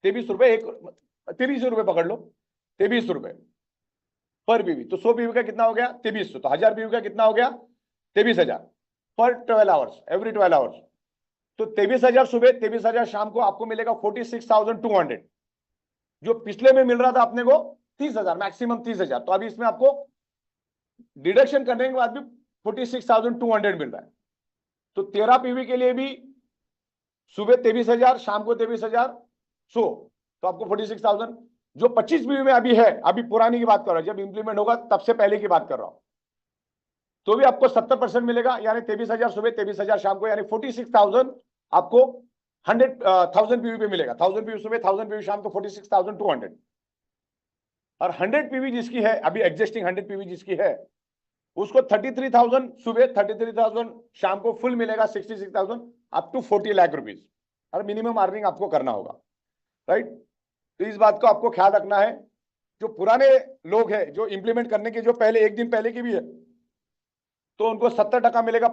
23 रुपए 23 रुपए पकड़ लो, 23 रुपए पर पीवी। तो 100 पीवी का कितना हो गया? 2300। तो 1000 पीवी का कितना हो गया? 23,000 पर 12 आवर्स, एवरी 12 आवर्स। तो 23,000 सुबह, 23,000 शाम को आपको मिलेगा 46,200। जो पिछले में मिल रहा था अपने को 30,000, मैक्सिमम 30,000। तो अभी इसमें आपको डिडक्शन करने के बाद भी 46,200 मिल रहा है। तो 13 पीवी के लिए भी सुबह 23,000, शाम को 23,100, तो आपको 46,000। जो 25 पीवी में अभी है, अभी पुरानी की बात कर रहा हूं, जब इंप्लीमेंट होगा तब से पहले की बात कर रहा हूं, तो भी आपको 70% मिलेगा। यानी 23,000 सुबह, 23,000 शाम को, यानी 46,000 आपको 100,000 पीवी पे मिलेगा। 1000 पीवी सुबह, 1000 पीवी शाम को, 46,200। और 100 पीवी जिसकी है अभी, एग्जिस्टिंग 100 पीवी जिसकी है, उसको 33,000 सुबह, 33,000 शाम को फुल मिलेगा, 66,000 अप टू 40 लाख रुपीज। और मिनिमम अर्निंग आपको करना होगा, राइट। तो इस बात को आपको ख्याल रखना है। जो पुराने लोग हैं, जो इंप्लीमेंट करने के जो पहले एक दिन पहले की भी है, तो उनको 70% मिलेगा।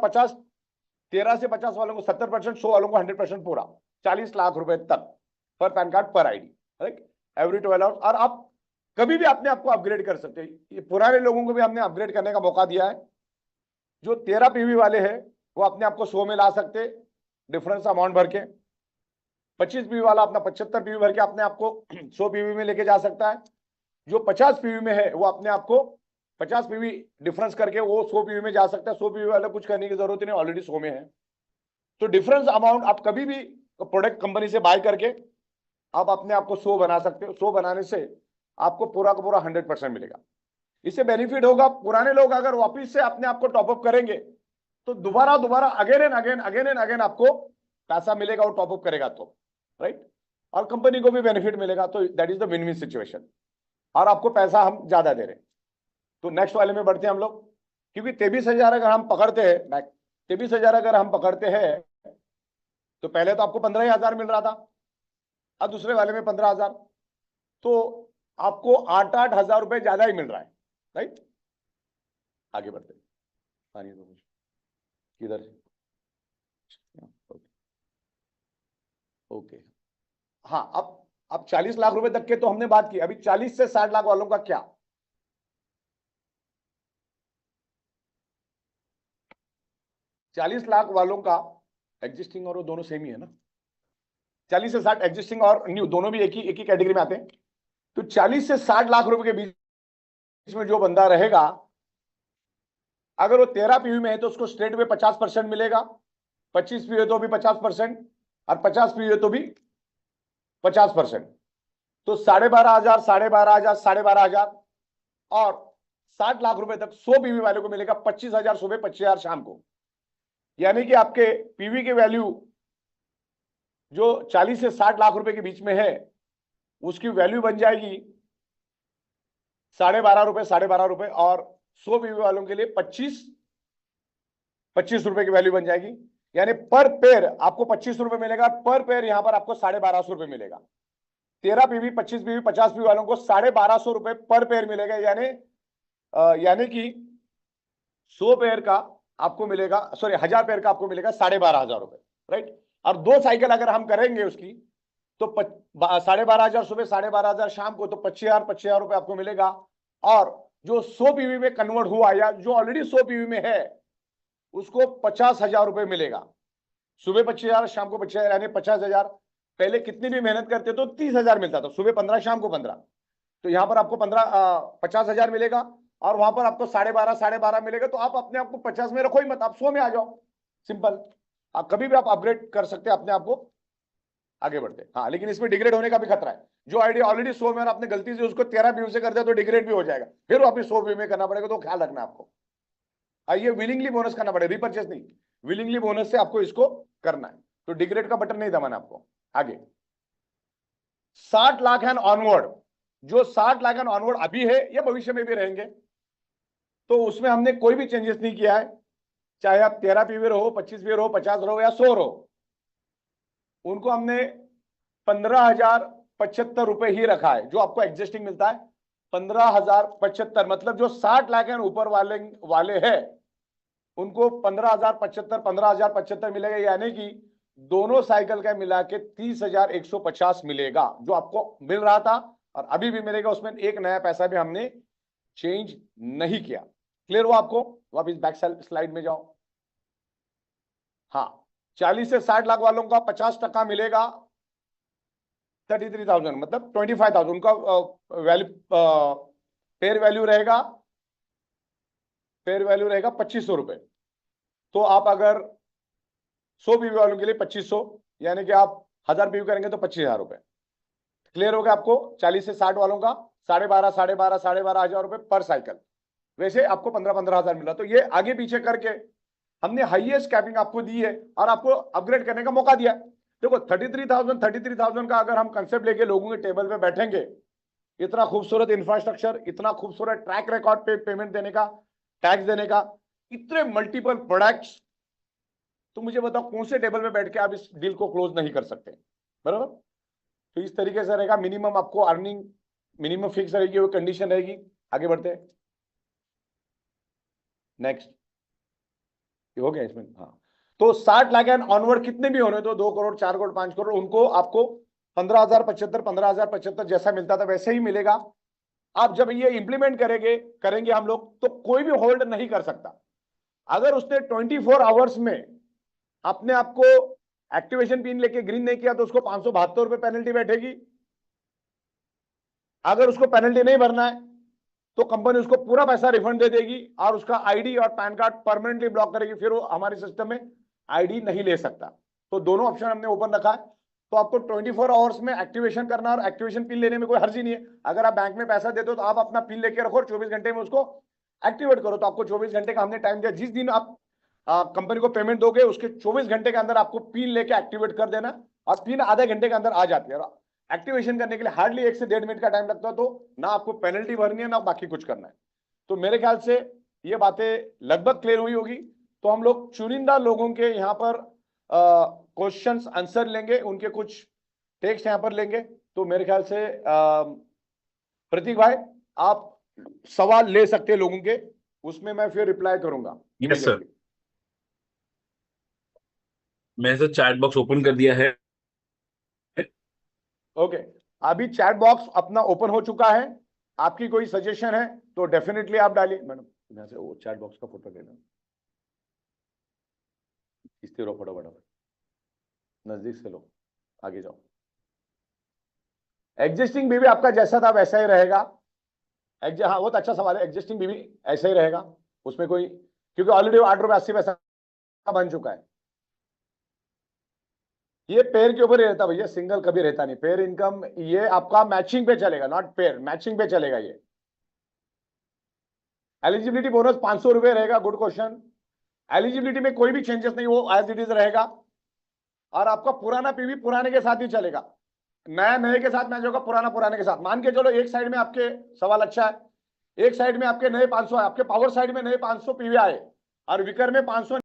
13 से 50 वालों को 70%, 100 वालों को 100% पूरा, 40 लाख रुपए तक पर पैन कार्ड पर आईडी, राइट, एवरी 12 आवर्स। और आप कभी भी अपने आपको अपग्रेड कर सकते हैं। ये पुराने लोगों को भी हमने अपग्रेड करने का मौका दिया है। जो 13 पीवी वाले हैं वो अपने आप को 100 में ला सकते, डिफरेंस अमाउंट भर के। 25 पीवी वाला अपना 75 पीवी भर के अपने आप को 100 पीवी में लेके जा सकता है। जो 50 पीवी में है वो अपने आप को 50 पीवी डिफरेंस करके वो 100 पीवी में जा सकता है। 100 पीवी वाला कुछ करने की जरूरत नहीं, ऑलरेडी 100 में है। तो डिफरेंस अमाउंट आप कभी भी प्रोडक्ट कंपनी से बाय करके आप अपने आप को 100 बना सकते हो। 100 बनाने से आपको पूरा का पूरा 100% मिलेगा। इससे बेनिफिट होगा, पुराने लोग अगर वापिस से अपने आप को टॉपअप करेंगे तो दोबारा अगेन एंड अगेन आपको पैसा मिलेगा, वो टॉपअप करेगा तो, राइट। और कंपनी को भी बेनिफिट मिलेगा। तो that is the win win situation. और आपको पैसा हम ज्यादा दे रहे हैं। तो नेक्स्ट वाले में बढ़ते हैं हम लोग, क्योंकि 23,000 अगर हम पकड़ते हैं, 23,000 अगर हम पकड़ते हैं, तो पहले तो आपको 15,000 मिल रहा था, अब दूसरे वाले में 15,000, तो आपको 8,000 रुपए ज्यादा ही मिल रहा है, राइट। आगे बढ़ते हैं, किधर से? ओके, हाँ, अब 40 लाख रुपए तक के तो हमने बात की। अभी 40 से 60 लाख वालों का क्या? 40 लाख वालों का एग्जिस्टिंग और वो दोनों सेम ही है ना। 40 से 60 एग्जिस्टिंग और न्यू दोनों भी एक ही कैटेगरी में आते हैं। तो 40 से 60 लाख रुपए के बीच में जो बंदा रहेगा, अगर वो 13 पीवी में है तो उसको स्ट्रेट में 50% मिलेगा, 25 पीवी तो भी 50%, और 50 पीवी तो भी 50%। तो 12,500, 12,500, 12,500 और 60 लाख रुपए तक 100 पीवी वाले को मिलेगा 25,000 सुबह, 25,000 शाम को। यानी कि आपके पीवी के वैल्यू जो 40 से 60 लाख रुपए के बीच में है, उसकी वैल्यू बन जाएगी 12.5 रुपए, 12.5 रुपए। और 100 पीवी वालों के लिए 25 रुपए की वैल्यू बन जाएगी, यानी पर पेयर आपको 25 रुपए मिलेगा, पर पेयर यहां पर आपको 1250 रुपए मिलेगा। 13 पीवी, 25 पीवी, 50 पीवी वालों को 1250 रुपए पर पेयर मिलेगा, यानी कि 100 पेयर का आपको मिलेगा, सॉरी 1000 पेयर का आपको मिलेगा 12,500 रुपए, राइट। और 2 साइकिल अगर हम करेंगे उसकी तो 12,500 सुबह, 12,500 शाम को, तो 25,000 रुपए आपको मिलेगा। और जो 100 पीवी में कन्वर्ट हुआ या जो ऑलरेडी 100 पीवी में है उसको 50,000 रुपए मिलेगा। सुबह 25,000, शाम को 25,000, यानी 50,000। पहले कितनी भी मेहनत करते तो 30,000 मिलता था, सुबह 15, शाम को 15। तो यहाँ पर आपको 50,000 मिलेगा और वहां पर आपको 12,500 मिलेगा। तो आप अपने आप को 50 में रखो ही मत, आप 100 में आ जाओ, सिंपल। आप कभी भी आप अपग्रेड कर सकते हैं अपने आप को, आगे बढ़ते। हाँ, लेकिन इसमें डिग्रेड होने का भी खतरा है। जो आईडी ऑलरेडी 100 में और आपने गलती से उसको 13 व्यू से कर दिया तो डिग्रेड भी हो जाएगा, फिर वापस 100 व्यू में करना पड़ेगा, तो ख्याल रखना आपको। ये विलिंगली बोनस करना पड़ेगा, रिपर्चेस नहीं, विलिंगली बोनस से आपको इसको करना है। तो डिग्रेड का बटन नहीं दबाना आपको। आगे 60 लाख एंड ऑनवर्ड, जो 60 लाख एंड ऑनवर्ड अभी है या भविष्य में भी रहेंगे, तो उसमें हमने कोई भी चेंजेस नहीं किया है। चाहे आप 13 पीवी रहो, 25 पीवी रहो, 50 रहो या 100 रहो, उनको हमने 15,075 रुपए ही रखा है, जो आपको एग्जिस्टिंग मिलता है 15,075। मतलब जो 60 लाख एंड ऊपर वाले हैं उनको 15,075 मिलेगा, यानी कि दोनों साइकिल का मिला के 30,150 मिलेगा, जो आपको मिल रहा था और अभी भी मिलेगा। उसमें एक नया पैसा भी हमने चेंज नहीं किया। क्लियर हुआ आपको? वापिस बैक स्लाइड में जाओ। हाँ, 40 से 60 लाख वालों का 50% मिलेगा, 33,000, मतलब 25,000 उनका वैल्यू, फेयर वैल्यू रहेगा 2,500 रुपए। तो आप अगर 100 पीवी वालों के लिए 2,500, यानी कि आप 1000 पीवी करेंगे तो 25,000 रुपए। क्लियर हो गया आपको? 40 से 60 वालों का 12,500 रुपए पर साइकिल। वैसे आपको 15,000 मिला। तो ये आगे पीछे करके हमने हाईएस्ट कैपिंग आपको दी है और आपको अपग्रेड करने का मौका दिया। देखो 33,000 का अगर हम कंसेप्ट लेके लोगों के टेबल पे बैठेंगे, इतना खूबसूरत इंफ्रास्ट्रक्चर, इतना खूबसूरत ट्रैक रिकॉर्ड पे पेमेंट देने का, टैक्स देने का, इतने मल्टीपल प्रोडक्ट्स, तो मुझे बताओ कौन से टेबल पे बैठ के आप इस डील को क्लोज नहीं कर सकते, बराबर। तो इस तरीके से रहेगा, मिनिमम आपको अर्निंग मिनिमम फिक्स रहेगी, वो कंडीशन रहेगी। आगे बढ़ते हैं, नेक्स्ट। हो गया इसमें? हाँ, तो 60 लाख एंड ऑनवर्ड कितने भी होने, तो 2 करोड़, 4 करोड़, 5 करोड़, उनको आपको 15,075 जैसा मिलता था वैसे ही मिलेगा। आप जब ये इंप्लीमेंट करेंगे हम लोग, तो कोई भी होल्ड नहीं कर सकता। अगर उसने 24 आवर्स में अपने आपको एक्टिवेशन पिन लेके ग्रीन नहीं किया तो उसको 572 रुपए पेनल्टी बैठेगी। अगर उसको पेनल्टी नहीं भरना है तो कंपनी उसको पूरा पैसा रिफंड दे देगी और उसका आईडी और पैन कार्ड परमानेंटली ब्लॉक करेगी, फिर वो हमारे सिस्टम में आईडी नहीं ले सकता। तो दोनों ऑप्शन हमने ओपन रखा है। तो आपको 24 आवर्स में एक्टिवेशन करना और एक्टिवेशन पिन लेने में कोई हर्जी नहीं है। अगर आप बैंक में पैसा देते हो तो आप अपना पिन लेके रखो और 24 घंटे में उसको एक्टिवेट करो। तो आपको 24 घंटे का हमने टाइम दिया। जिस दिन आप कंपनी को पेमेंट दोगे उसके 24 घंटे के अंदर आपको पिन लेके एक्टिवेट कर देना और पिन आधे घंटे के अंदर आ जाती है। एक्टिवेशन करने के लिए हार्डली 1 से 1.5 मिनट का टाइम लगता है। तो ना आपको पेनल्टी भरनी है ना बाकी कुछ करना है। तो मेरे ख्याल से ये बातें लगभग क्लियर हुई होगी। तो हम लोग चुनिंदा लोगों के यहाँ पर क्वेश्चंस आंसर लेंगे, उनके कुछ टेक्स्ट यहाँ पर लेंगे। तो मेरे ख्याल से प्रतीक भाई आप सवाल ले सकते हैं लोगों के, उसमें मैं फिर रिप्लाई करूंगा। यस सर, मैंने तो चैट बॉक्स ओपन कर दिया है। ओके, अभी चैट बॉक्स अपना ओपन हो चुका है। आपकी कोई सजेशन है तो डेफिनेटली आप डालिए। मैडम यहाँ से वो चैट बॉक्स का फोटो लेना, खींचते रहो फटाफट, नजदीक से लो, आगे जाओ। एग्जिस्टिंग बीवी आपका जैसा था वैसा ही रहेगा। हाँ, बहुत अच्छा सवाल है। एग्जिस्टिंग बीवी ऐसा ही रहेगा, उसमें कोई, क्योंकि ऑलरेडी 8 रुपये 80 पैसा बन चुका है। ये पेयर के ऊपर ही रहता भैया, सिंगल कभी रहता नहीं। पेयर इनकम ये आपका मैचिंग पे चलेगा, नॉट पेयर, मैचिंग पे चलेगा ये। एलिजिबिलिटी बोनस 500 रुपए रहेगा। Good question. एलिजिबिलिटी में कोई भी चेंजेस नहीं, वो एज इट इज रहेगा। और आपका पुराना पीवी पुराने के साथ ही चलेगा, नया नए के साथ मैच होगा, पुराना पुराने के साथ। मान के चलो एक साइड में आपके सवाल अच्छा है, एक साइड में आपके नए 500 आए, आपके पावर साइड में नए 500 पीवी आए और विकर में 500